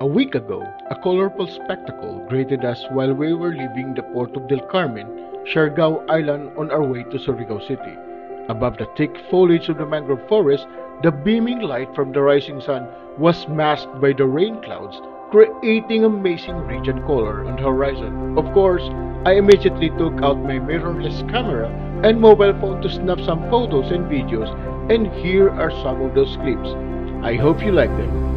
A week ago, a colorful spectacle greeted us while we were leaving the port of Del Carmen, Siargao Island on our way to Surigao City. Above the thick foliage of the mangrove forest, the beaming light from the rising sun was masked by the rain clouds, creating amazing radiant color on the horizon. Of course, I immediately took out my mirrorless camera and mobile phone to snap some photos and videos, and here are some of those clips. I hope you like them.